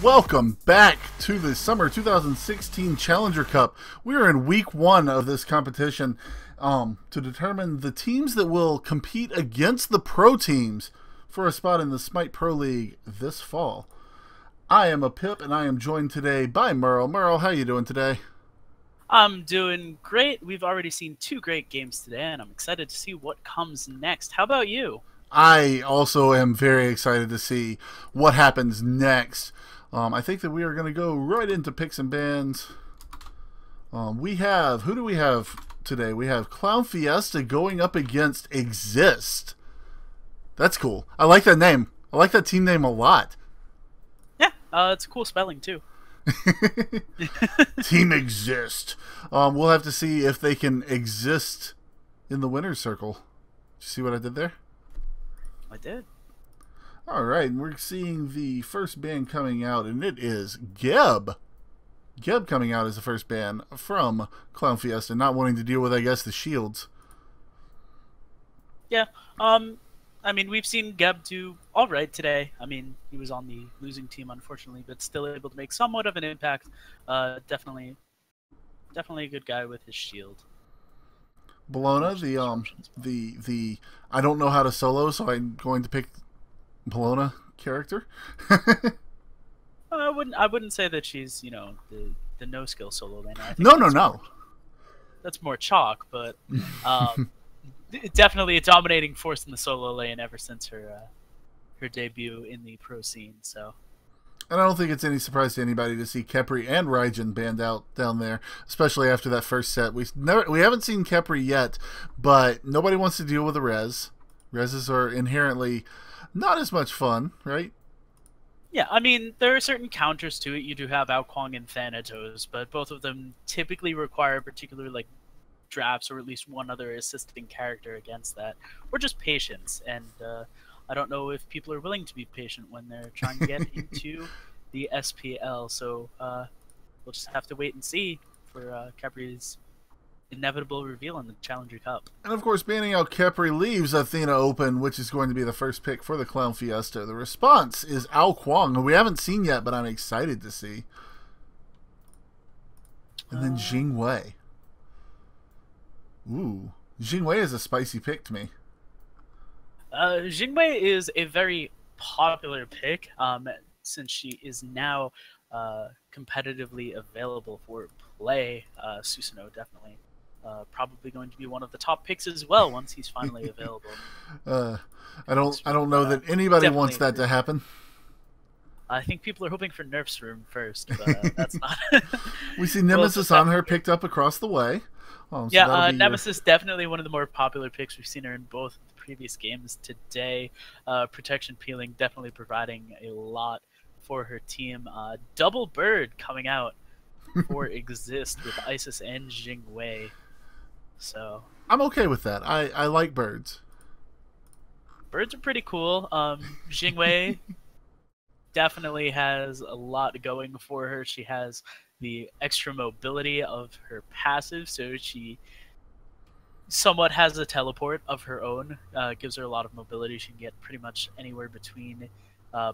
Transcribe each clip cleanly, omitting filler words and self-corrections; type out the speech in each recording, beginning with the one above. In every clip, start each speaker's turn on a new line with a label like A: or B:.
A: Welcome back to the Summer 2016 Challenger Cup. We are in week 1 of this competition to determine the teams that will compete against the pro teams for a spot in the Smite Pro League this fall. I am a Pip, and I am joined today by Merle. Merle, how are you doing today?
B: I'm doing great. We've already seen 2 great games today, and I'm excited to see what comes next. How about you?
A: I also am very excited to see what happens next. I think that we are going to go right into picks and bans. Who do we have today? We have Clown Fiesta going up against Xzist. That's cool. I like that name. I like that team name a lot.
B: Yeah, it's a cool spelling too.
A: Team Xzist. We'll have to see if they can exist in the winner's circle. Did you see what I did there?
B: I did.
A: Alright, and we're seeing the first ban coming out, and it is Geb. Geb coming out as the first ban from Clown Fiesta, not wanting to deal with, I guess, the shields.
B: Yeah, I mean, we've seen Geb do alright today. I mean, he was on the losing team, unfortunately, but still able to make somewhat of an impact. Definitely a good guy with his shield.
A: Bologna, the I don't know how to solo, so I'm going to pick Bologna character.
B: I wouldn't say that she's, you know, the no skill solo lane.
A: No.
B: That's more chalk, but definitely a dominating force in the solo lane ever since her debut in the pro scene. So.
A: And I don't think it's any surprise to anybody to see Khepri and Raijin banned out down there, especially after that first set. We haven't seen Khepri yet, but nobody wants to deal with a res. Reses are inherently not as much fun, right?
B: Yeah, I mean, there are certain counters to it. You do have Kuang and Thanatos, but both of them typically require particular, like, drafts or at least one other assisting character against that, or just patience. And I don't know if people are willing to be patient when they're trying to get into the SPL, so we'll just have to wait and see for Khepri's inevitable reveal in the Challenger Cup.
A: And of course, banning out Khepri leaves Athena open, which is going to be the first pick for the Clown Fiesta. The response is Kuang, who we haven't seen yet, but I'm excited to see. And then Jing. Ooh, Jing is a spicy pick to me.
B: Jing is a very popular pick since she is now competitively available for play. Susanoo definitely probably going to be one of the top picks as well once he's finally available.
A: I don't know that anybody wants that to happen.
B: I think people are hoping for Nerf's room first, but that's not.
A: We see Nemesis on her picked up across the way. So
B: yeah, Nemesis definitely one of the more popular picks. We've seen her in both the previous games today. Protection peeling definitely providing a lot for her team. Double bird coming out for Xzist with Isis and Jing. So
A: I'm okay with that. I like birds.
B: Birds are pretty cool. Jing definitely has a lot going for her. She has the extra mobility of her passive, so she somewhat has a teleport of her own. Gives her a lot of mobility. She can get pretty much anywhere between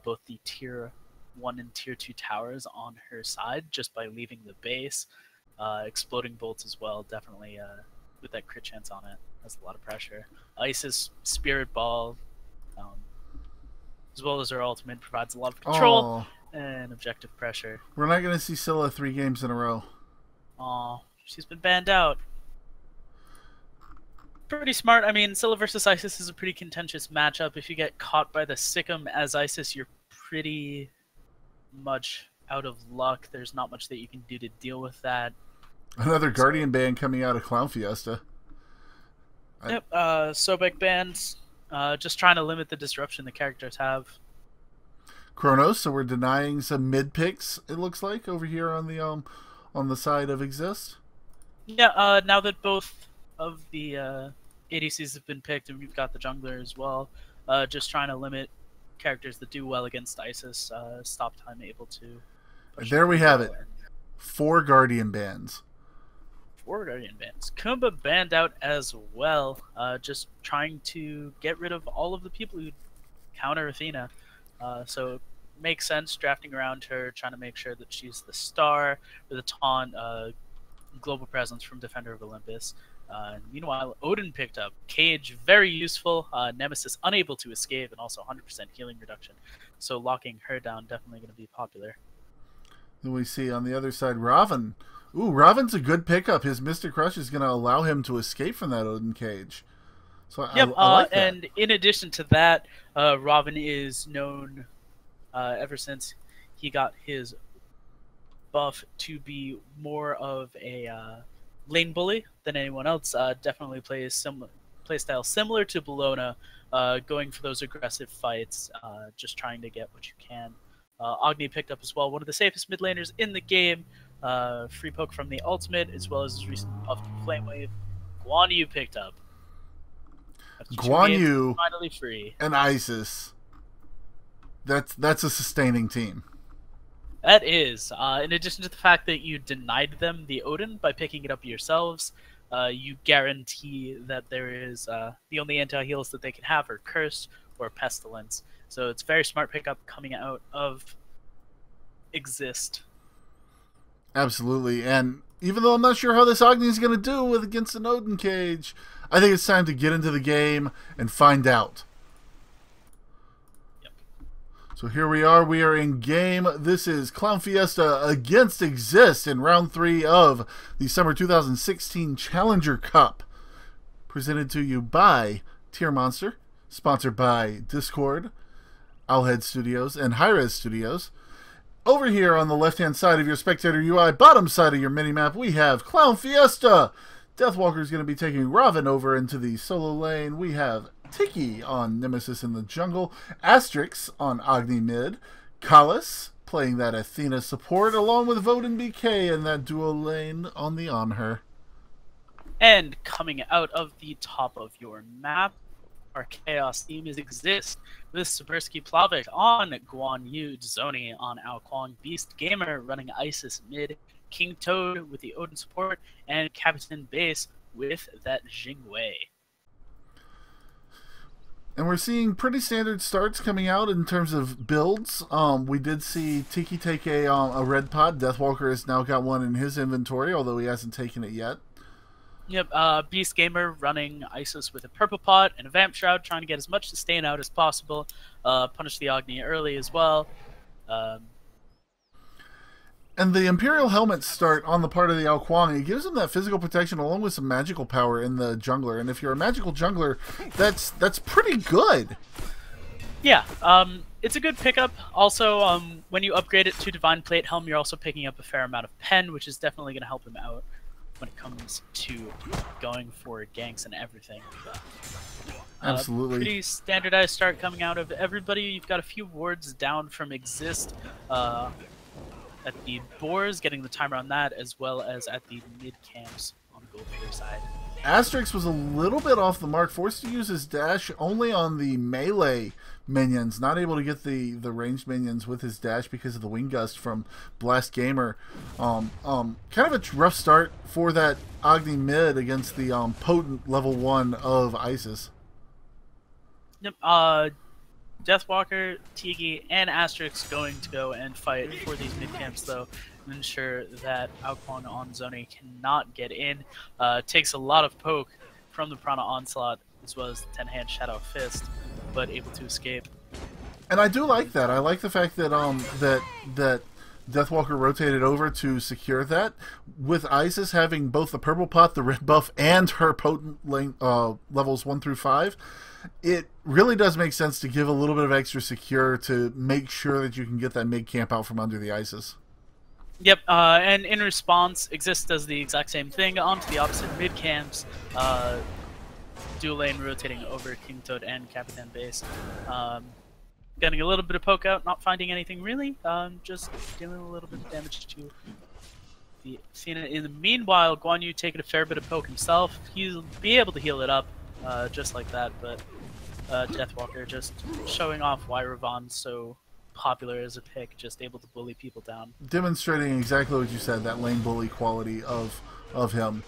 B: both the tier 1 and tier 2 towers on her side just by leaving the base. Exploding bolts as well, definitely with that crit chance on it. That's a lot of pressure. Isis Spirit Ball, as well as her ultimate, provides a lot of control and objective pressure.
A: We're not going to see Scylla 3 games in a row.
B: Aw, she's been banned out. Pretty smart. I mean, Scylla versus Isis is a pretty contentious matchup. If you get caught by the Sikkim as Isis, you're pretty much out of luck. There's not much that you can do to deal with that.
A: Another Guardian ban coming out of Clown Fiesta.
B: Yep, Sobek bans. Just trying to limit the disruption the characters have.
A: Kronos, so we're denying some mid picks, it looks like, over here on the side of Xzist.
B: Yeah, now that both of the ADCs have been picked and we've got the jungler as well, just trying to limit characters that do well against Isis. Stop time able to.
A: There we have it. 4 Guardian bans.
B: 4 Guardian bans. Kumba banned out as well, just trying to get rid of all of the people who counter Athena. So makes sense drafting around her, trying to make sure that she's the star with a taunt, global presence from Defender of Olympus. Meanwhile, Odin picked up Cage, very useful. Nemesis unable to escape, and also 100% healing reduction. So locking her down definitely going to be popular.
A: Then we see on the other side Ravana. Ooh, Ravan's a good pickup. His Mystic Crush is going to allow him to escape from that Odin Cage. So
B: yep,
A: I like that.
B: And in addition to that, Ravana is known ever since he got his buff to be more of a lane bully than anyone else. Definitely plays playstyle similar to Bologna, going for those aggressive fights, just trying to get what you can. Agni picked up as well, one of the safest mid laners in the game. Free poke from the ultimate, as well as his recent buff to Flame Wave. Guan Yu picked up.
A: Guan Yu
B: finally free.
A: And Xzist. That's a sustaining team.
B: That is. In addition to the fact that you denied them the Odin by picking it up yourselves, you guarantee that there is the only anti-heals that they can have are Cursed or Pestilence. So it's a very smart pickup coming out of Xzist.
A: Absolutely. And even though I'm not sure how this Agni is going to do against an Odin Cage, I think it's time to get into the game and find out. So here we are in game. This is Clown Fiesta against Xzist in round 3 of the Summer 2016 Challenger Cup. Presented to you by Tier Monster, sponsored by Discord, Owlhead Studios, and hi-rez Studios. Over here on the left-hand side of your Spectator UI, bottom side of your minimap, we have Clown Fiesta. Deathwalker is going to be taking Ravana over into the solo lane. We have Tiki on Nemesis in the jungle, Asterix on Agni mid, Kalis playing that Athena support, along with Odin BK in that dual lane on the Anhur.
B: And coming out of the top of your map, our Chaos team is Xzist with Sabursky Plavik on Guan Yu, Zoni on Kuang, Beast Gamer running Isis mid, King Toad with the Odin support, and Captain Base with that Jing.
A: And we're seeing pretty standard starts coming out in terms of builds. We did see Tiki take a red pod. Deathwalker has now got one in his inventory, although he hasn't taken it yet.
B: Yep, Beast Gamer running Isis with a purple pot and a Vamp Shroud, trying to get as much sustain out as possible. Punish the Agni early as well.
A: And the Imperial Helmets start on the part of the Kuang. It gives them that physical protection along with some magical power in the jungler. And if you're a magical jungler, that's pretty good.
B: Yeah, it's a good pickup. Also, when you upgrade it to Divine Plate Helm, you're also picking up a fair amount of pen, which is definitely going to help him out when it comes to going for ganks and everything.
A: Absolutely.
B: Pretty standardized start coming out of everybody. You've got a few wards down from Xzist at the boars, getting the timer on that, as well as at the mid camps on the Goldfinger side.
A: Asterix was a little bit off the mark, forced to use his dash only on the melee minions, not able to get the ranged minions with his dash because of the wing gust from Blast Gamer. Kind of a rough start for that Agni mid against the potent level 1 of Isis.
B: Yep, Deathwalker, Tiki, and Asterix going to go and fight for these mid camps though, and ensure that Kuang on Zoni cannot get in. Takes a lot of poke from the Prana Onslaught as well as the 10-hand Shadow Fist, but able to escape.
A: And I do like that. I like the fact that that Deathwalker rotated over to secure that. With Isis having both the purple pot, the red buff, and her potent levels 1 through 5, it really does make sense to give a little bit of extra secure to make sure that you can get that mid camp out from under the Isis.
B: Yep, and in response, Xzist does the exact same thing onto the opposite mid camps. Dual lane rotating over King Toad and Capitan Base. Getting a little bit of poke out, not finding anything really, just dealing a little bit of damage to the Athena. In the meanwhile, Guan Yu taking a fair bit of poke himself. He'll be able to heal it up just like that, but Deathwalker just showing off why Ravana's so popular as a pick, just able to bully people down.
A: Demonstrating exactly what you said, that lane bully quality of him.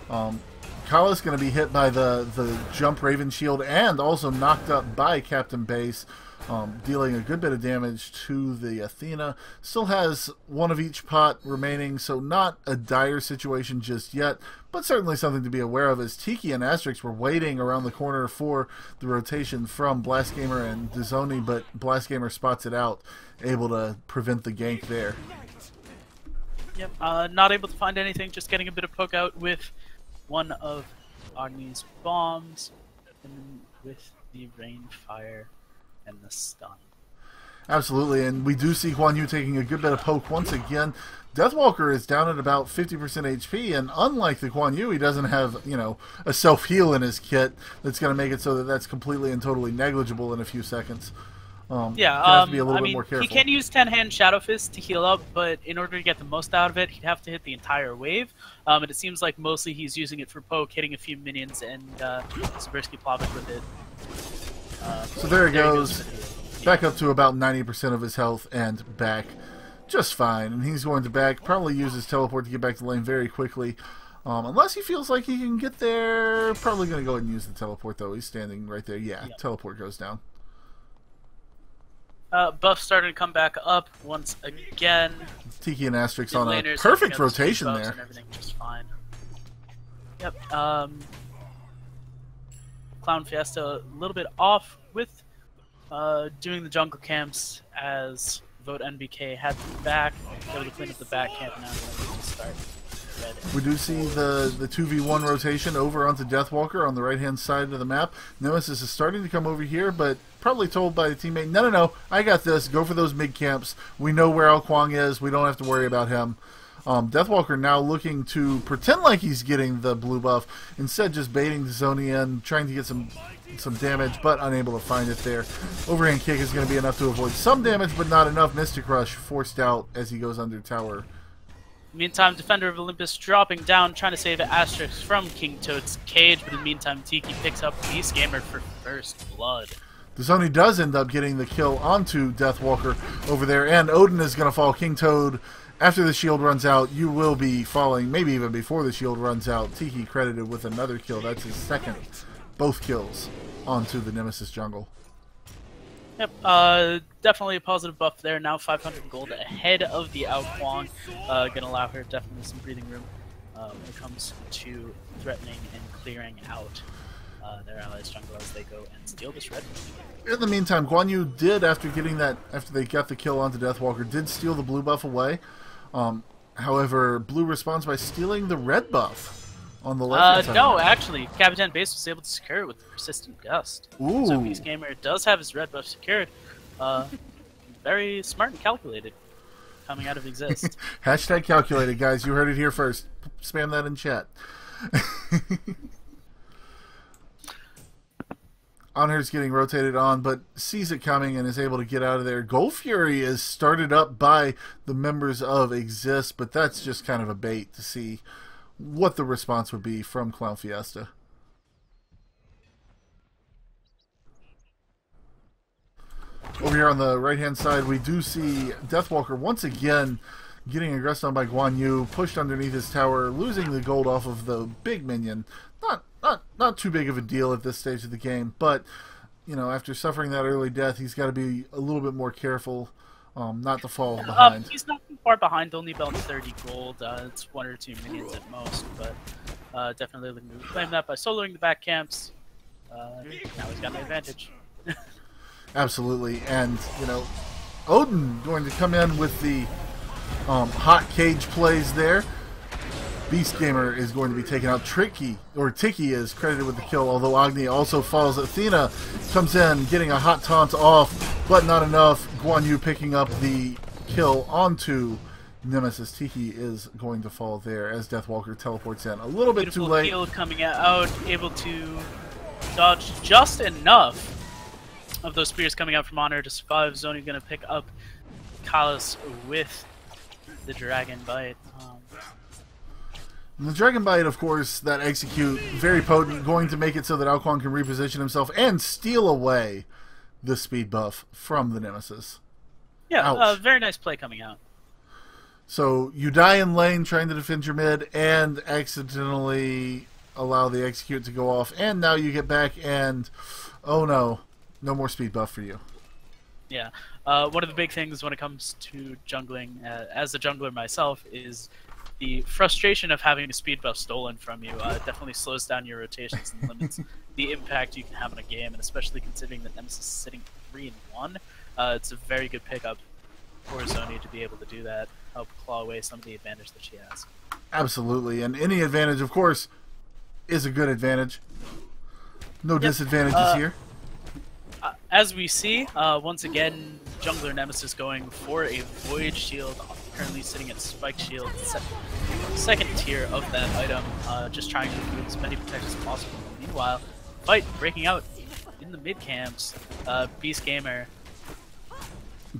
A: Kala's going to be hit by the jump Raven Shield and also knocked up by Captain Base, dealing a good bit of damage to the Athena. Still has one of each pot remaining, so not a dire situation just yet, but certainly something to be aware of as Tiki and Asterix were waiting around the corner for the rotation from Blast Gamer and Dizoni, but Blast Gamer spots it out, able to prevent the gank there.
B: Yep, not able to find anything, just getting a bit of poke out with one of Agni's bombs, and with the rain, fire, and the stun.
A: Absolutely, and we do see Guan Yu taking a good bit of poke once again. Deathwalker is down at about 50% HP, and unlike the Guan Yu, he doesn't have, you know, a self-heal in his kit that's going to make it so that that's completely and totally negligible in a few seconds. Have to be a little bit more careful.
B: He can use 10-hand Shadow Fist to heal up, but in order to get the most out of it, he'd have to hit the entire wave. And it seems like mostly he's using it for poke, hitting a few minions, and Zabriskie plopping with it.
A: So there he goes. Back up to about 90% of his health and back just fine. And he's going to probably use his teleport to get back to lane very quickly. Unless he feels like he can get there. Probably going to go ahead and use the teleport, though. He's standing right there. Yeah, yep. Teleport goes down.
B: Buff starting to come back up once again.
A: Tiki and Asterix on a perfect rotation there.
B: And everything just fine. Yep. Clown Fiesta a little bit off with doing the jungle camps as Vote NBK had them back. Able to clean up the back camp now. And start.
A: We do see the 2v1 rotation over onto Deathwalker on the right-hand side of the map. Nemesis is starting to come over here, but probably told by the teammate, no, I got this. Go for those mid-camps. We know where Kuang is. We don't have to worry about him. Deathwalker now looking to pretend like he's getting the blue buff. Instead, just baiting the Zoni in, trying to get some damage, but unable to find it there. Overhand kick is going to be enough to avoid some damage, but not enough. Mystic Rush forced out as he goes under tower.
B: Meantime, Defender of Olympus dropping down, trying to save Asterix from King Toad's cage, but in the meantime, Tiki picks up Beast Gamer for first blood.
A: Dizoni does end up getting the kill onto Deathwalker over there, and Odin is going to fall. King Toad, after the shield runs out, you will be falling, maybe even before the shield runs out. Tiki credited with another kill. That's his second. Both kills onto the Nemesis jungle.
B: Yep, definitely a positive buff there. Now 500 gold ahead of the Kuang. Gonna allow her definitely some breathing room when it comes to threatening and clearing out their allies' jungle as they go and steal this red.
A: In the meantime, Guan Yu did, after they got the kill onto Deathwalker, did steal the blue buff away. However, blue responds by stealing the red buff. On the left
B: no, actually, Capitan Base was able to secure it with the Persistent Gust.
A: Ooh.
B: So Beast Gamer does have his red buff secured. Very smart and calculated coming out of Xzist.
A: Hashtag calculated, guys. You heard it here first. Spam that in chat. Anhur's getting rotated on, but sees it coming and is able to get out of there. Gold Fury is started up by the members of Xzist, but that's just kind of a bait to see what the response would be from Clown Fiesta. Over here on the right-hand side, we do see Deathwalker once again getting aggressed on by Guan Yu, pushed underneath his tower, losing the gold off of the big minion. Not too big of a deal at this stage of the game, but you know, after suffering that early death, he's got to be a little bit more careful. Not to fall behind.
B: He's not too far behind, only about 30 gold. It's 1 or 2 minions at most, but definitely looking to reclaim that by soloing the back camps. Now he's got the advantage.
A: Absolutely, and you know, Odin going to come in with the hot cage plays there. Beast Gamer is going to be taken out. Tiki is credited with the kill, although Agni also falls. Athena comes in, getting a hot taunt off, but not enough. Guan Yu picking up the kill onto Nemesis. Tiki is going to fall there as Deathwalker teleports in. A little bit too late.
B: Heal coming out, able to dodge just enough of those spears coming out from Anhur to survive. Zoni going to pick up Kalas with the Dragon Bite.
A: The Dragon Bite, of course, that execute, very potent, going to make it so that Kuang can reposition himself and steal away the speed buff from the Nemesis.
B: Yeah, very nice play coming out.
A: So you die in lane trying to defend your mid and accidentally allow the execute to go off, and now you get back and oh no, no more speed buff for you.
B: Yeah. One of the big things when it comes to jungling, as a jungler myself, is the frustration of having a speed buff stolen from you. Definitely slows down your rotations and limits the impact you can have in a game, and especially considering that Nemesis is sitting 3-1, it's a very good pickup for Zoni to be able to do that, help claw away some of the advantage that she has.
A: Absolutely, and any advantage, of course, is a good advantage. No disadvantages here.
B: As we see, once again, jungler Nemesis going for a Void Shield, currently sitting at Spike Shield, second tier of that item, just trying to remove as many protections as possible. Meanwhile, fight breaking out in the mid camps. Beast Gamer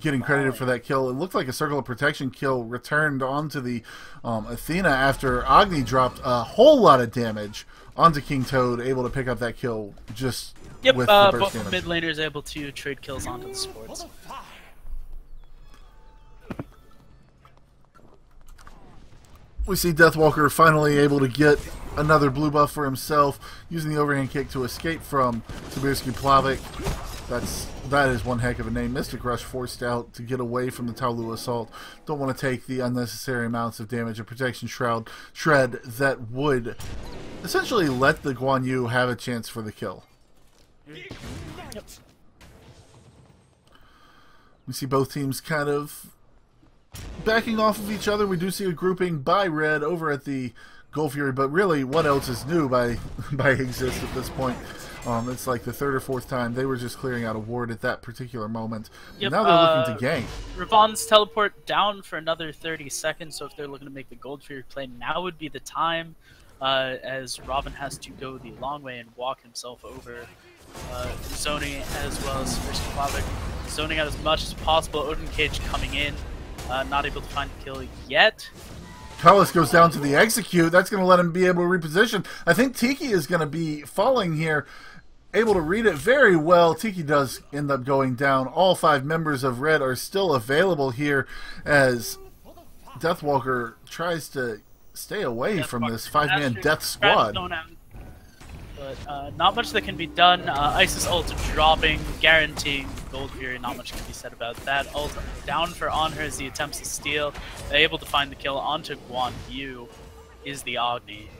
A: getting credited for that kill. It looked like a Circle of Protection kill returned onto the Athena after Agni dropped a whole lot of damage onto King Toad, able to pick up that kill just with the burst
B: both
A: damage.
B: mid laners able to trade kills onto the supports.
A: We see Deathwalker finally able to get another blue buff for himself, using the overhand kick to escape from Sibirski Plavik. That is one heck of a name. Mystic Rush forced out to get away from the Taolu Assault. Don't want to take the unnecessary amounts of damage. A Protection Shroud Shred that would essentially let the Guan Yu have a chance for the kill.
B: Yep.
A: We see both teams kind of backing off of each other. We do see a grouping by Red over at the Gold Fury, but really, what else is new by Xzist at this point? It's like the third or fourth time. They were just clearing out a ward at that particular moment.
B: Yep,
A: Now they're looking to gank.
B: Ravana's teleport down for another 30 seconds, so if they're looking to make the Gold Fury play, now would be the time, as Robin has to go the long way and walk himself over Zoni as well as Plavik. Zoning out as much as possible. Odin Cage coming in, not able to find a kill yet.
A: Cullis goes down to the execute. That's going to let him be able to reposition. I think Tiki is going to be falling here, able to read it very well. Tiki does end up going down. All 5 members of Red are still available here as Deathwalker tries to stay away from this 5-man death squad.
B: But not much that can be done. Isis ult dropping, guaranteeing Gold Fury. Not much can be said about that. Ult down for Anhur as he attempts to steal. Able to find the kill onto Guan Yu is the Agni.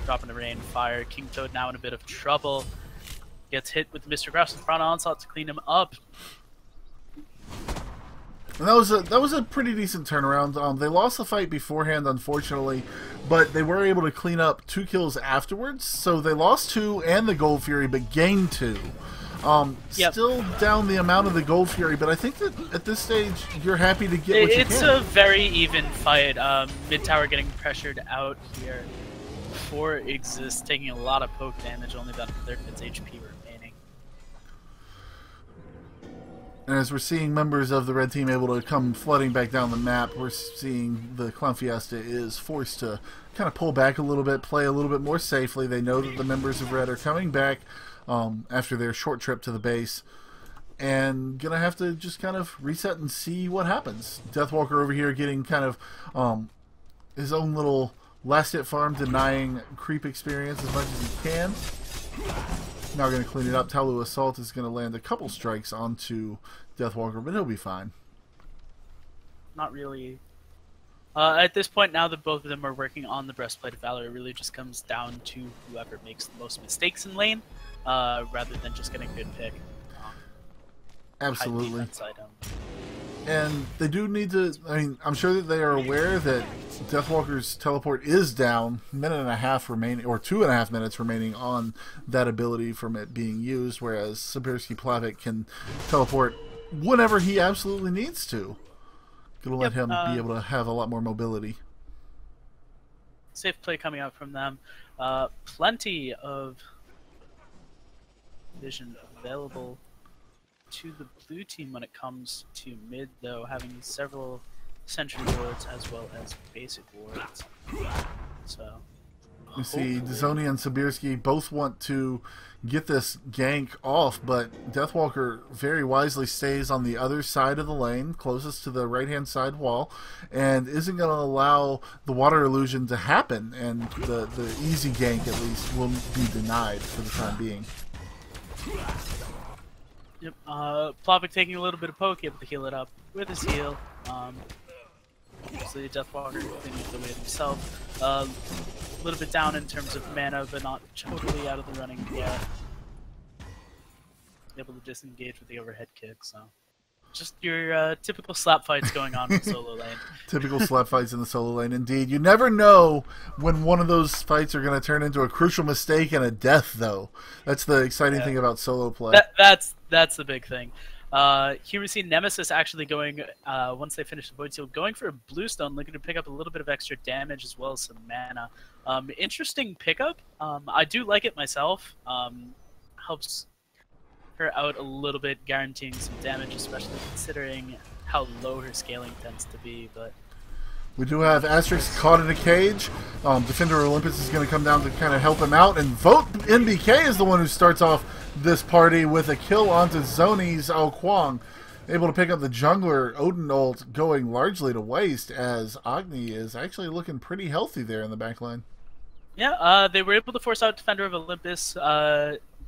B: Dropping the rain fire. King Toad now in a bit of trouble. Gets hit with Mr. Grass with Front Onslaught to clean him up.
A: And that was a pretty decent turnaround. They lost the fight beforehand, unfortunately, but they were able to clean up 2 kills afterwards. So they lost 2 and the Gold Fury, but gained 2.
B: Yep.
A: Still down the amount of the Gold Fury, but I think that at this stage you're happy to get what you can.
B: It's a very even fight. Mid tower getting pressured out here for Xzist, taking a lot of poke damage, only about a third of its HP remaining.
A: And as we're seeing members of the red team able to come flooding back down the map, we're seeing the Clown Fiesta is forced to kind of pull back a little bit, play a little bit more safely. They know that the members of Red are coming back after their short trip to the base, and gonna have to just kind of reset and see what happens. Deathwalker over here getting kind of his own little last hit farm, denying creep experience as much as he can. Now going to clean it up. Taolu Assault is going to land a couple strikes onto Deathwalker, but he'll be fine.
B: Not really. At this point, now that both of them are working on the Breastplate of Valor, it really just comes down to whoever makes the most mistakes in lane, rather than just getting a good pick.
A: Absolutely. And they do need to, I mean, I'm sure that they are aware that Deathwalker's teleport is down, minute and a half remaining, or 2.5 minutes remaining on that ability from it being used, whereas Sibirski Plavik can teleport whenever he absolutely needs to. Gonna let him be able to have a lot more mobility.
B: Safe play coming out from them. Plenty of vision available to the blue team when it comes to mid, though, having several sentry wards as well as basic wards. So
A: We see Dzoni and Sibirski both want to get this gank off, but Deathwalker very wisely stays on the other side of the lane, closest to the right-hand side wall, and isn't going to allow the water illusion to happen, and the easy gank, at least, will be denied for the time being.
B: Yep, Plavik taking a little bit of poke, able to heal it up with his heal. Obviously, Deathwalker continues the way himself. A little bit down in terms of mana, but not totally out of the running yet. Able to disengage with the overhead kick, so just your typical slap fights going on in the solo lane.
A: Typical slap fights in the solo lane, indeed. You never know when one of those fights are going to turn into a crucial mistake and a death, though. That's the exciting thing about solo play.
B: That's the big thing. Here we see Nemesis actually going, once they finish the Void Seal, going for a Bluestone, looking to pick up a little bit of extra damage as well as some mana. Interesting pickup. I do like it myself. Helps her out a little bit, guaranteeing some damage, especially considering how low her scaling tends to be. But
A: we do have Asterix caught in a cage. Defender Olympus is going to come down to kind of help him out, and Vote NBK is the one who starts off this party with a kill onto Zoni's Kuang, able to pick up the jungler Odin ult, going largely to waste as Agni is actually looking pretty healthy there in the back line.
B: Yeah, they were able to force out Defender of Olympus,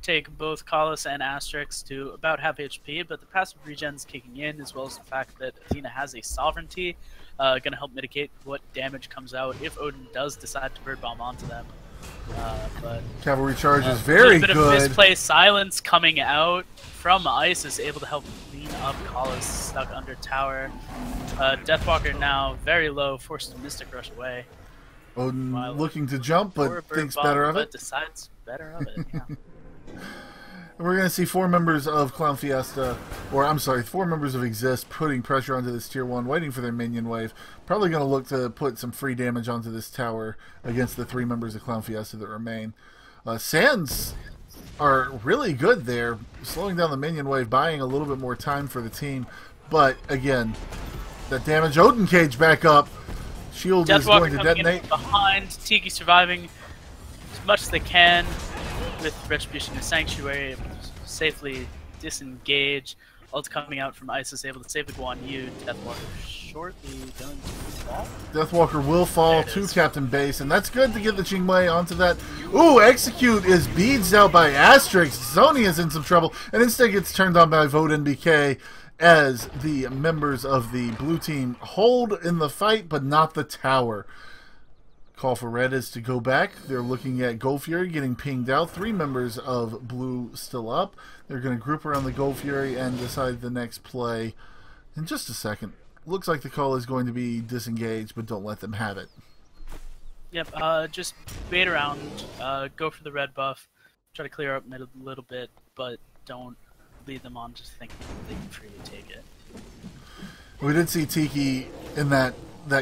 B: take both Kalas and Asterix to about half HP, but the passive regen's kicking in, as well as the fact that Athena has a sovereignty, going to help mitigate what damage comes out if Odin does decide to bird bomb onto them. But
A: cavalry charge is very good. A
B: bit of misplaced silence coming out from Ice is able to help clean up Kalas stuck under tower. Deathwalker now very low, forced to Mystic Rush away.
A: Odin looking to jump, but thinks better of it.
B: Decides better of it, yeah.
A: We're going to see 4 members of Clown Fiesta, or I'm sorry, 4 members of Xzist putting pressure onto this tier 1, waiting for their minion wave. Probably going to look to put some free damage onto this tower against the 3 members of Clown Fiesta that remain. Sands are really good there, slowing down the minion wave, buying a little bit more time for the team. But again, that damage, Odin cage back up. Shield is going to detonate.
B: Behind, Tiki surviving as much as they can with Retribution and Sanctuary, able to safely disengage. Ult coming out from Isis, able to save the Guan Yu. Deathwalker shortly going to fall.
A: Deathwalker will fall to Captain Base, and that's good to get the Qingmei onto that. Ooh, Execute is beads out by Asterix. Zoni is in some trouble, and instead gets turned on by Vote NBK as the members of the blue team hold in the fight, but not the tower. Call for red is to go back. They're looking at Gold Fury getting pinged out. 3 members of blue still up. They're going to group around the Gold Fury and decide the next play in just a second. Looks like the call is going to be disengaged, but don't let them have it.
B: Yep, just bait around, go for the red buff, try to clear up mid a little bit, but don't lead them on just thinking they can freely take it.
A: We did see Tiki in that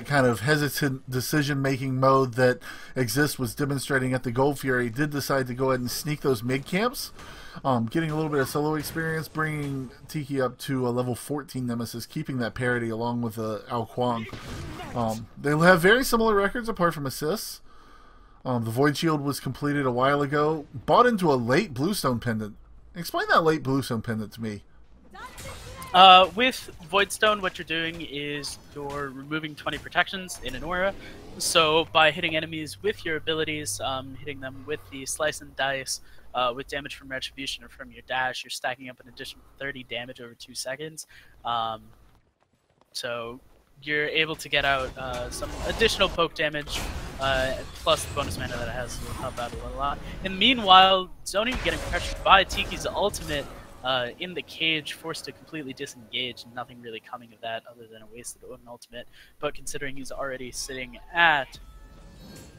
A: kind of hesitant decision-making mode that Xzist was demonstrating at the Gold Fury. Did decide to go ahead and sneak those mid-camps, getting a little bit of solo experience, bringing Tiki up to a level 14 Nemesis, keeping that parity along with Kuang. They have very similar records apart from assists. The Void Shield was completed a while ago. Bought into a late Bluestone Pendant. Explain that late Bluestone Pendant to me.
B: With Voidstone, what you're doing is you're removing 20 protections in an aura. So by hitting enemies with your abilities, hitting them with the Slice and Dice, with damage from Retribution or from your dash, you're stacking up an additional 30 damage over 2 seconds. So you're able to get out some additional poke damage, plus the bonus mana that it has will help out a lot. And meanwhile, Zoni getting pressured by Tiki's ultimate in the cage, forced to completely disengage, and nothing really coming of that other than a wasted Odin ultimate. But considering he's already sitting at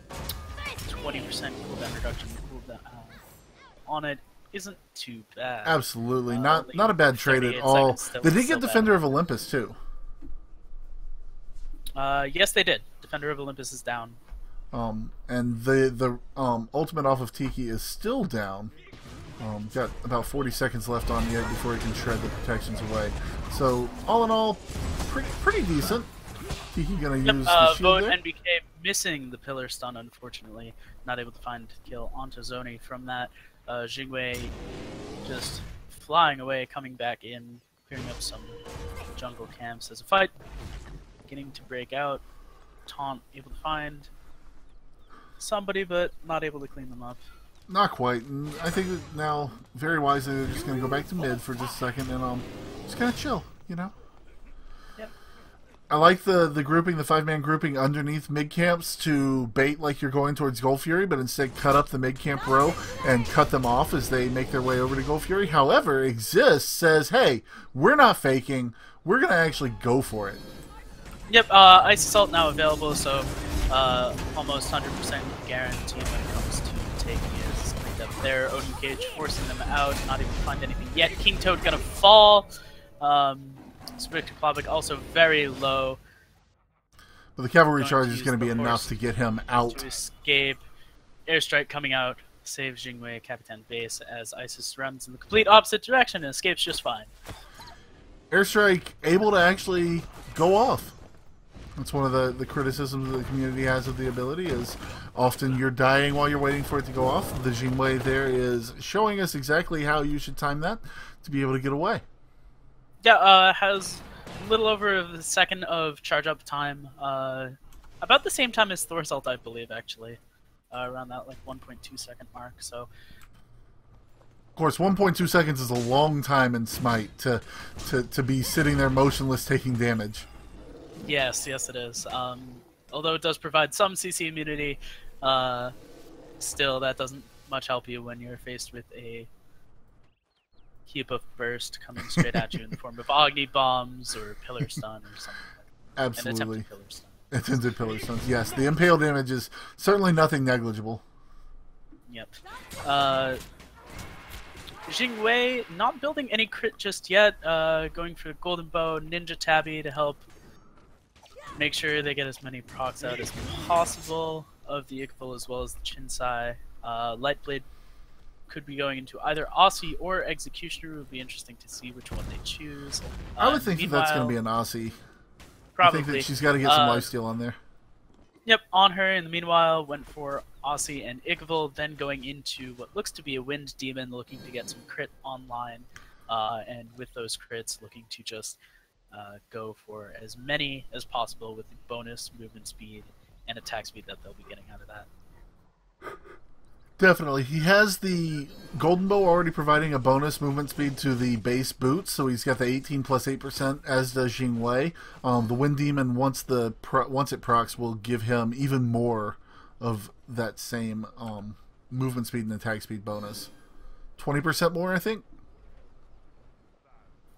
B: 20% cooldown reduction on it, isn't too bad.
A: Absolutely, not a bad trade at all. They did get Defender of Olympus too.
B: Yes, they did. Defender of Olympus is down.
A: And the ultimate off of Tiki is still down. Got about 40 seconds left on yet before he can shred the protections away. So all in all, pretty decent. Tiki gonna use the shield
B: Vote
A: there?
B: NBK missing the pillar stun, unfortunately. Not able to find kill onto Zoni from that. Jingwei just flying away, coming back in, clearing up some jungle camps as a fight. Beginning to break out. Taunt able to find somebody, but not able to clean them up.
A: Not quite. And I think that now, very wisely, they're just gonna go back to mid for just a second and just kind of chill, you know?
B: Yep.
A: I like the grouping, the 5-man grouping underneath mid camps to bait like you're going towards Gold Fury, but instead cut up the mid camp row and cut them off as they make their way over to Gold Fury. However, Xzist says, hey, we're not faking, we're going to actually go for it.
B: Yep, Ice Assault now available, so almost 100% guarantee when it comes to taking his cleaned up there. Odin Cage forcing them out, not even find anything yet. King Toad gonna fall. Spectaclopic also very low.
A: But the cavalry charge is going to be enough to get him out.
B: To escape. Airstrike coming out, saves Jingwei Capitan base as Isis runs in the complete opposite direction and escapes just fine.
A: Airstrike able to actually go off. That's one of the criticisms the community has of the ability is often you're dying while you're waiting for it to go off. The Jingwei there is showing us exactly how you should time that to be able to get away.
B: Yeah, has a little over a second of charge up time. About the same time as Thor's ult, I believe, actually. Around that like 1.2 second mark, so...
A: Of course, 1.2 seconds is a long time in Smite to be sitting there motionless taking damage.
B: Yes, yes it is. Although it does provide some CC immunity, still that doesn't much help you when you're faced with a heap of burst coming straight at you in the form of Agni bombs or pillar stun or something like that.
A: Absolutely.
B: An attempted pillar stun.
A: Attempted pillar stuns. Yes, the impale damage is certainly nothing negligible.
B: Yep. Jingwei not building any crit just yet. Going for Golden Bow, Ninja Tabby to help make sure they get as many procs out as possible of the Iqbal as well as the Chinsai. Lightblade could be going into either Aussie or Executioner. It would be interesting to see which one they choose.
A: I would think that's going to be an Aussie.
B: Probably.
A: I think that she's got to get some lifesteal on there.
B: Yep, Anhur in the meanwhile went for Aussie and Iqbal, then going into what looks to be a Wind Demon, looking to get some crit online, and with those crits looking to just go for as many as possible with the bonus movement speed and attack speed that they'll be getting out of that.
A: Definitely. He has the Golden Bow already providing a bonus movement speed to the base boots, so he's got the 18 plus 8%, as does Jingwei. The Wind Demon, once it procs, will give him even more of that same movement speed and attack speed bonus. 20% more, I think?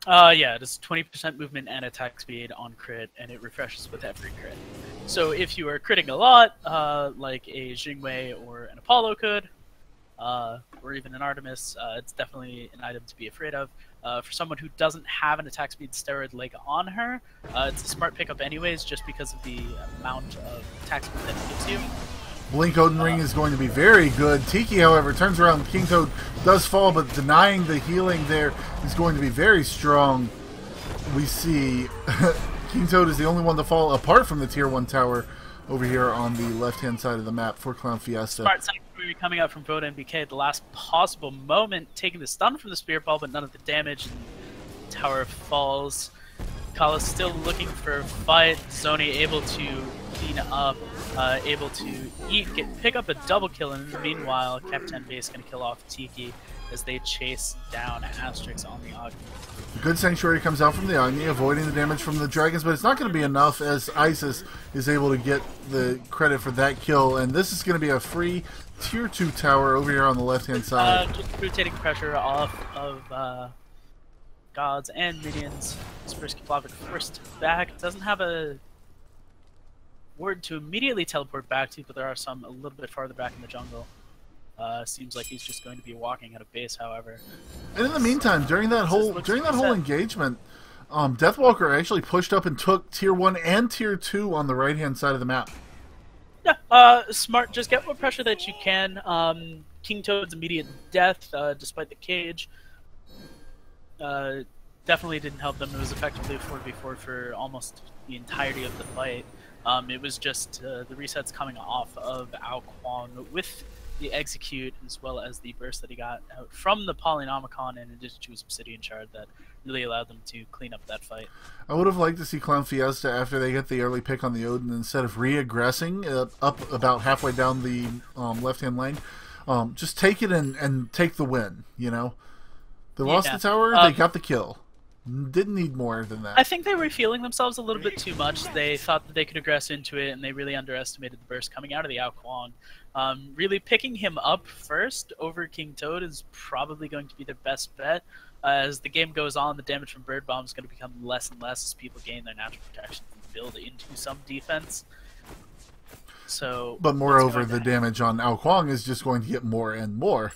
B: Yeah, it is 20% movement and attack speed on crit, and it refreshes with every crit. So if you are critting a lot, like a Jingwei or an Apollo could, or even an Artemis, it's definitely an item to be afraid of. For someone who doesn't have an attack speed steroid leg on her, it's a smart pickup anyways, just because of the amount of attack speed that it gives you.
A: Blink Odin Ring is going to be very good. Tiki, however, turns around. King Toad does fall, but denying the healing there is going to be very strong. We see King Toad is the only one to fall, apart from the Tier 1 tower over here on the left-hand side of the map for Clown Fiesta.
B: Smart sanctuary coming out from Voda NBK at the last possible moment, taking the stun from the Spirit Ball, but none of the damage, and tower falls. Kala's still looking for a fight. Zoni able to clean up, able to pick up a double kill, and in the meanwhile, Capitan Base going to kill off Tiki as they chase down Asterix on the Agni.
A: A good Sanctuary comes out from the Agni, avoiding the damage from the Dragons, but it's not going to be enough as Isis is able to get the credit for that kill, and this is going to be a free Tier 2 tower over here on the left-hand side.
B: Just rotating pressure off of gods and minions. Spurskiplovic first back. Doesn't have a word to immediately teleport back to, but there are some a little bit farther back in the jungle. Seems like he's just going to be walking out of base, however.
A: And in the meantime, during that whole engagement, Deathwalker actually pushed up and took Tier 1 and Tier 2 on the right-hand side of the map.
B: Yeah, smart. Just get what pressure that you can. King Toad's immediate death, despite the cage. definitely didn't help them. It was effectively a 4v4 for almost the entirety of the fight. It was just the resets coming off of Kuang with the execute as well as the burst that he got out from the Polynomicon in addition to his Obsidian Shard that really allowed them to clean up that fight.
A: I would have liked to see Clown Fiesta after they get the early pick on the Odin, instead of re-aggressing up about halfway down the left-hand lane. Just take it and take the win, you know? They lost the tower, they got the kill. Didn't need more than that.
B: I think they were feeling themselves a little bit too much. They thought that they could aggress into it, and they really underestimated the burst coming out of the Kuang. Really picking him up first over King Toad is probably going to be their best bet. As the game goes on, the damage from Bird Bomb is going to become less and less as people gain their natural protection and build into some defense. So,
A: but moreover, the damage on Kuang is just going to get more and more.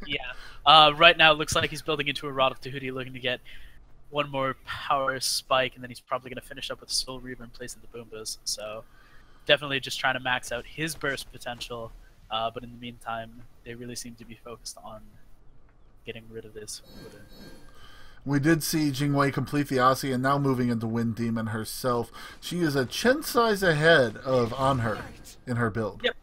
B: Yeah. Right now, it looks like he's building into a Rod of Tahuti, looking to get one more power spike, and then he's probably going to finish up with a Soul Reaver in place of the Boombas. So definitely just trying to max out his burst potential. But in the meantime, they really seem to be focused on getting rid of this Odin.
A: We did see Jing complete the Aussie and now moving into Wind Demon herself. She is a chin size ahead of Anhur in her build.
B: Yep.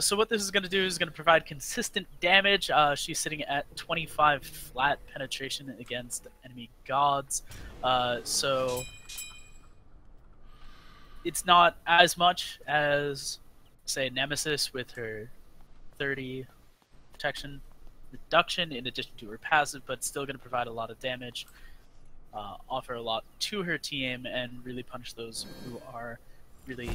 B: So what this is going to do is going to provide consistent damage. She's sitting at 25 flat penetration against enemy gods. So it's not as much as, say, Nemesis with her 30 protection reduction in addition to her passive, but still going to provide a lot of damage, offer a lot to her team, and really punish those who are really...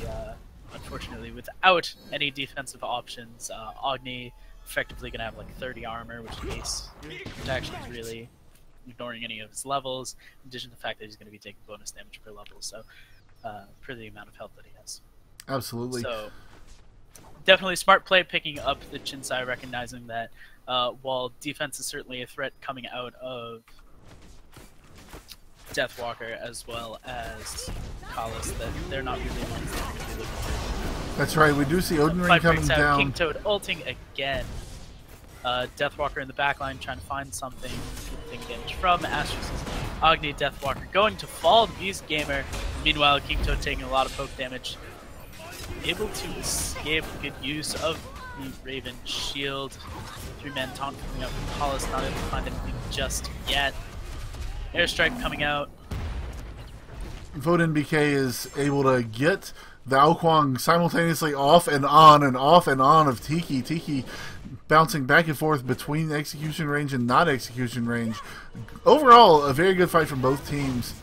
B: unfortunately, without any defensive options. Agni effectively going to have like 30 armor, which makes protection really ignoring any of his levels, in addition to the fact that he's going to be taking bonus damage per level, so per the amount of health that he has.
A: Absolutely.
B: So definitely smart play picking up the Chinsai, recognizing that while defense is certainly a threat coming out of Deathwalker as well as Kalas, that they're not really ones that are going to be looking for.
A: That's right, we do see Odin Ring coming down.
B: King Toad ulting again. Deathwalker in the backline trying to find something, taking damage from Astra's Agni. Deathwalker going to fall the Beast Gamer. Meanwhile, King Toad taking a lot of poke damage. Able to escape, good use of the Raven Shield. 3-man taunt coming out from Kalas, not able to find anything just yet. Airstrike coming out.
A: Vodin BK is able to get the Kuang simultaneously off and on and off and on of Tiki. Tiki bouncing back and forth between execution range and not execution range. Overall, a very good fight from both teams.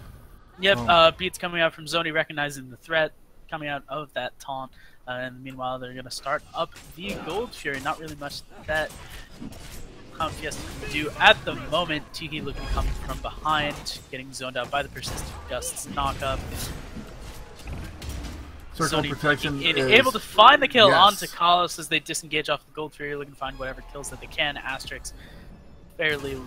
B: Yep, beats coming out from Zoni, recognizing the threat coming out of that taunt. And meanwhile, they're going to start up the Gold Fury. Not really much that Clown Fiesta can do at the moment. Tiki looking to come from behind, getting zoned out by the Persistent Gusts knockup.
A: Circle protection is
B: able to find the kill
A: yes.
B: onto Kalas as they disengage off the Gold Fury, looking to find whatever kills that they can. Asterix fairly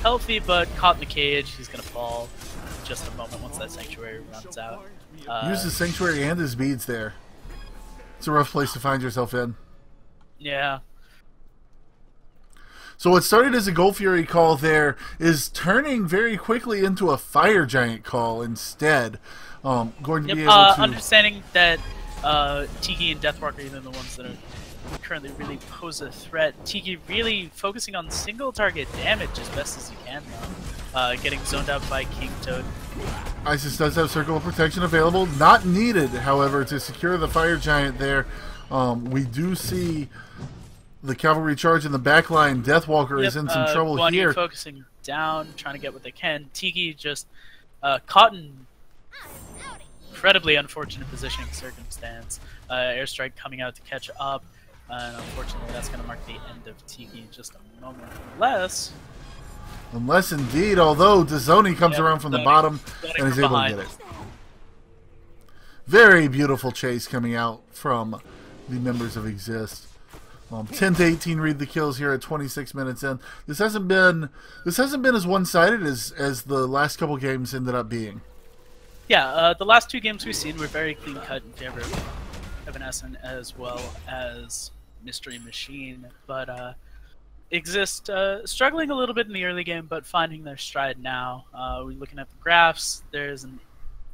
B: healthy, but caught in the cage. He's going to fall in just a moment once that Sanctuary runs out.
A: Use his Sanctuary and his beads there. It's a rough place to find yourself in.
B: Yeah.
A: So what started as a Gold Fury call there is turning very quickly into a Fire Giant call instead. Going to be able to...
B: Understanding that Tiki and Deathwalker are even the ones that are currently really pose a threat. Tiki really focusing on single target damage as best as he can now. Getting zoned out by King Toad.
A: Xzist does have Circle of Protection available. Not needed, however, to secure the Fire Giant there. We do see the cavalry charge in the back line. Deathwalker is in some trouble
B: Guan
A: here.
B: Focusing down, trying to get what they can. Tiki just caught in incredibly unfortunate positioning circumstance. Airstrike coming out to catch up, and unfortunately that's going to mark the end of Tiki in just a moment.
A: Unless indeed, although Dazoni comes around from the bottom and is able to get it. Very beautiful chase coming out from the members of Xzist. 10 to 18 read the kills here at 26 minutes in. This hasn't been as one-sided as the last couple games ended up being.
B: Yeah, the last two games we've seen were very clean-cut in favor of Evanescent as well as Mystery Machine, but Xzist struggling a little bit in the early game, but finding their stride now. We're looking at the graphs. There's an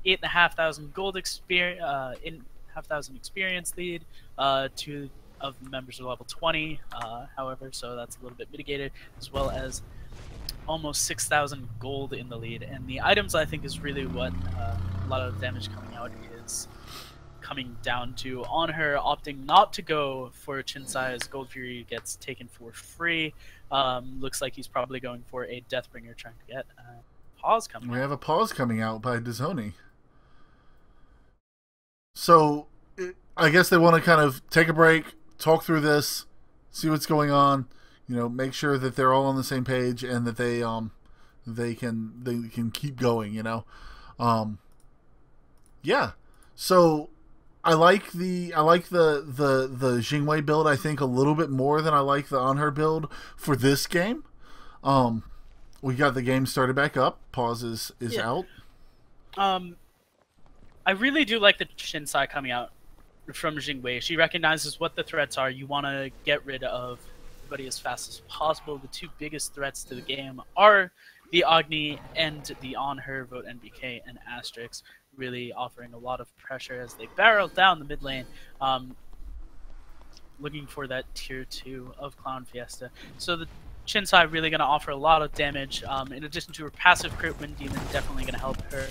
B: 8,500 gold experience, 8,500 experience lead. Two of the members are level 20, however, so that's a little bit mitigated, as well as almost 6,000 gold in the lead. And the items, I think, is really what a lot of damage coming out is coming down to. Anhur opting not to go for Chinsai's Gold Fury gets taken for free. Looks like he's probably going for a Deathbringer, trying to get a pause coming out.
A: We have a pause coming out by Dazoni. So I guess they want to kind of take a break, talk through this, see what's going on, you know, make sure that they're all on the same page and that they can keep going, you know. Yeah. So I like the Jingwei build, I think, a little bit more than I like the Anhur build for this game. We got the game started back up. Pause is out.
B: I really do like the Shinsai coming out from Jingwei. She recognizes what the threats are. You want to get rid of everybody as fast as possible. The two biggest threats to the game are the Agni and the Anhur, vote NBK and Asterix, really offering a lot of pressure as they barrel down the mid lane, looking for that tier 2 of Clown Fiesta. So the Shinsai really going to offer a lot of damage. In addition to her passive crit, Wind Demon definitely going to help her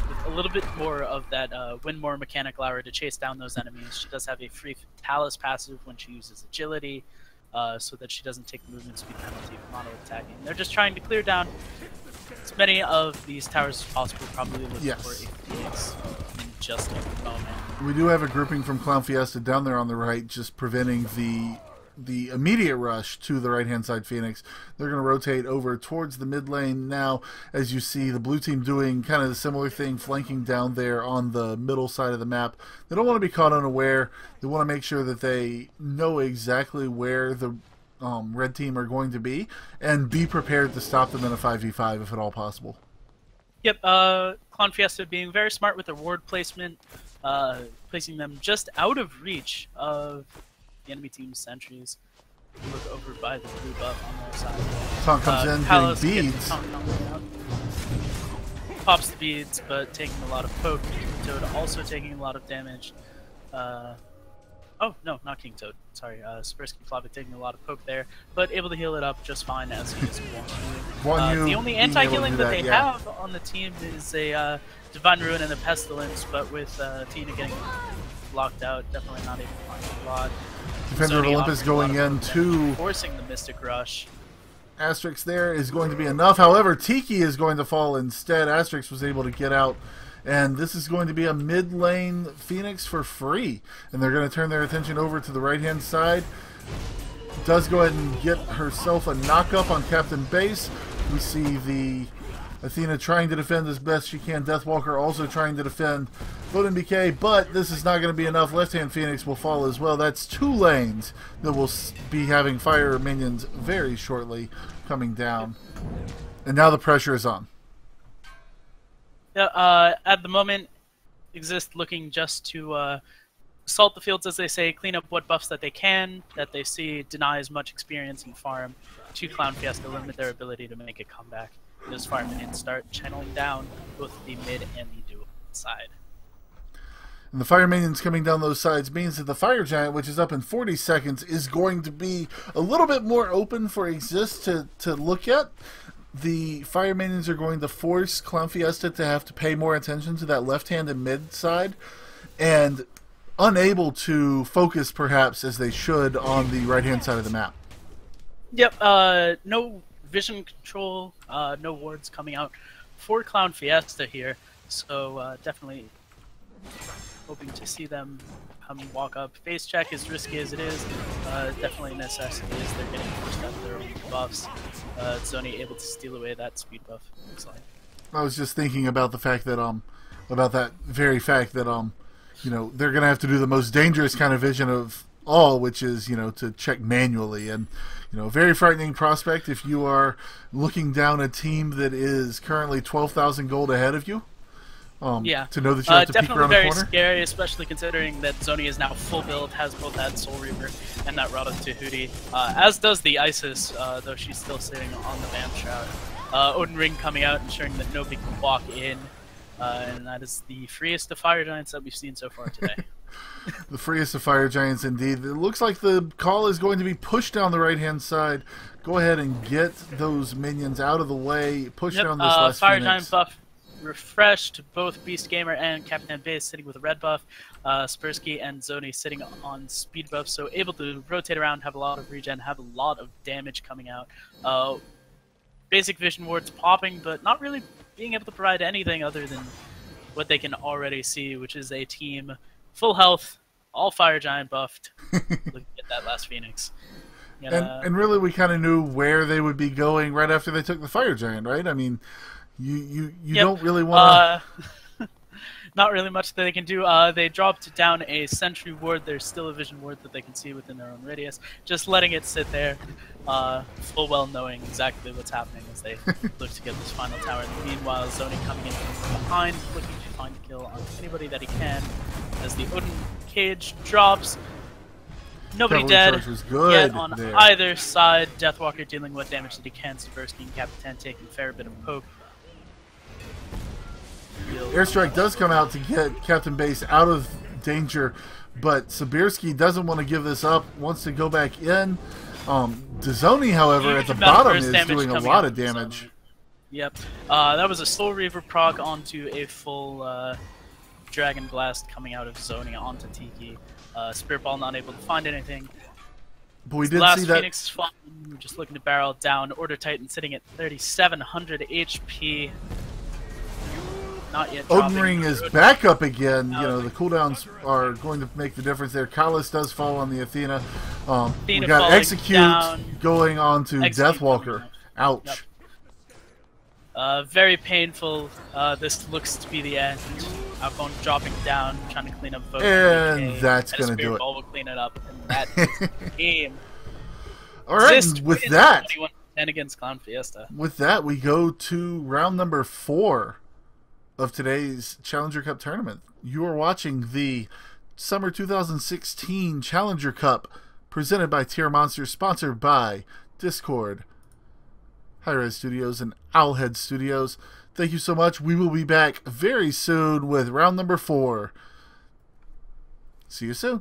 B: with a little bit more of that Windmore mechanical hour to chase down those enemies. She does have a free Fatalis passive when she uses agility, so that she doesn't take the movement speed penalty from auto attacking. They're just trying to clear down as many of these towers as possible, probably looking for a Phoenix in just a moment.
A: We do have a grouping from Clown Fiesta down there on the right, just preventing the immediate rush to the right-hand side Phoenix. They're going to rotate over towards the mid lane now, as you see the blue team doing kind of the similar thing, flanking down there on the middle side of the map. They don't want to be caught unaware. They want to make sure that they know exactly where the red team are going to be and be prepared to stop them in a 5v5 if at all possible.
B: Yep, Clown Fiesta being very smart with their ward placement, placing them just out of reach of the enemy team's sentries. Look over by the blue buff on their side.
A: Taunt comes in,
B: Palos
A: getting beads.
B: Pops the beads, but taking a lot of poke. King Toad also taking a lot of damage. Oh, no, not King Toad. Sorry, Spursky Flavic taking a lot of poke there, but able to heal it up just fine as he is Guan. The only anti-healing that they have on the team is a Divine Ruin and a Pestilence, but with Athena getting locked out, definitely not able to find a lot.
A: Defender of Olympus going in to
B: forcing the Mystic Rush.
A: Asterix there is going to be enough. However, Tiki is going to fall instead. Asterix was able to get out, and this is going to be a mid lane Phoenix for free. And they're going to turn their attention over to the right hand side. Does go ahead and get herself a knock up on Captain Base. We see the Athena trying to defend as best she can. Deathwalker also trying to defend Odin BK, but this is not going to be enough. Left-hand Phoenix will fall as well. That's 2 lanes that will be having fire minions very shortly coming down. And now the pressure is on.
B: Yeah, at the moment, Xzist looking just to salt the fields, as they say, clean up what buffs that they can, that they see deny as much experience and farm to Clown Fiesta, limit their ability to make a comeback. Those fire minions start channeling down both the mid and the dual side.
A: And the fire minions coming down those sides means that the fire giant, which is up in 40 seconds, is going to be a little bit more open for Xzist to look at. The fire minions are going to force Clown Fiesta to have to pay more attention to that left-hand and mid side, and unable to focus perhaps as they should on the right-hand side of the map.
B: Yep, no vision control, no wards coming out for Clown Fiesta here, so definitely hoping to see them come walk up. Face check, as risky as it is, definitely a necessity as they're getting pushed out their own buffs. Zoni able to steal away that speed buff, looks like.
A: I was just thinking about the fact that about that very fact that you know, they're gonna have to do the most dangerous kind of vision of all, which is, you know, to check manually. And, you know, very frightening prospect if you are looking down a team that is currently 12,000 gold ahead of you.
B: Yeah.
A: To know that you have to peek
B: Definitely
A: around the
B: very
A: corner.
B: scary, especially considering that Zoni is now full build, has both that Soul Reaver and that Rada Tahuti, as does the Isis, though she's still sitting on the Bam Shroud. Odin Ring coming out, ensuring that nobody can walk in, and that is the freest of Fire Giants that we've seen so far today.
A: The freest of Fire Giants, indeed. It looks like the call is going to be pushed down the right-hand side. Go ahead and get those minions out of the way. Push down this last
B: Fire
A: Phoenix.
B: Giant buff refreshed. Both Beast Gamer and Captain Base sitting with a red buff. Spursky and Zoni sitting on speed buff, so able to rotate around, have a lot of regen, have a lot of damage coming out. Basic vision wards popping, but not really being able to provide anything other than what they can already see, which is a team full health, all Fire Giant buffed. Looking at that last Phoenix.
A: And really, we kind of knew where they would be going right after they took the Fire Giant, right? I mean, you don't really want
B: to... Not really much that they can do. They dropped down a sentry ward. There's still a vision ward that they can see within their own radius. Just letting it sit there, full well knowing exactly what's happening as they look to get this final tower. Meanwhile, Zoni coming in from behind, looking to find a kill on anybody that he can. As the Odin cage drops, nobody dead yet on either side. Deathwalker dealing what damage that he can. Seversky and Capitan taking a fair bit of poke.
A: Airstrike does come out to get Captain Base out of danger, but Sibirski doesn't want to give this up, wants to go back in. Dzoni, however, at the bottom is doing a lot of damage.
B: Yep. That was a Soul Reaver proc onto a full Dragon Blast coming out of Zoni onto Tiki. Spirit Ball not able to find anything.
A: But we did
B: last
A: see that.
B: Phoenix is fine. We're just looking to barrel down. Order Titan sitting at 3,700 HP. Not yet.
A: Odin Ring is back up again. You know, the cooldowns are going to make the difference there. Kallus does fall on the Athena. We got Execute going on to Deathwalker. Ouch.
B: Yep. Very painful. This looks to be the end. Outbone dropping down, trying to clean up vote.
A: And that's going to do it.
B: Ball will clean it up, and that is the game.
A: All right, with that,
B: against Clown Fiesta.
A: With that, we go to round number 4 of today's Challenger Cup tournament. You are watching the Summer 2016 Challenger Cup presented by Tier Monsters, sponsored by Discord, hi-rez Studios, and Owlhead Studios. Thank you so much. We will be back very soon with round number 4. See you soon.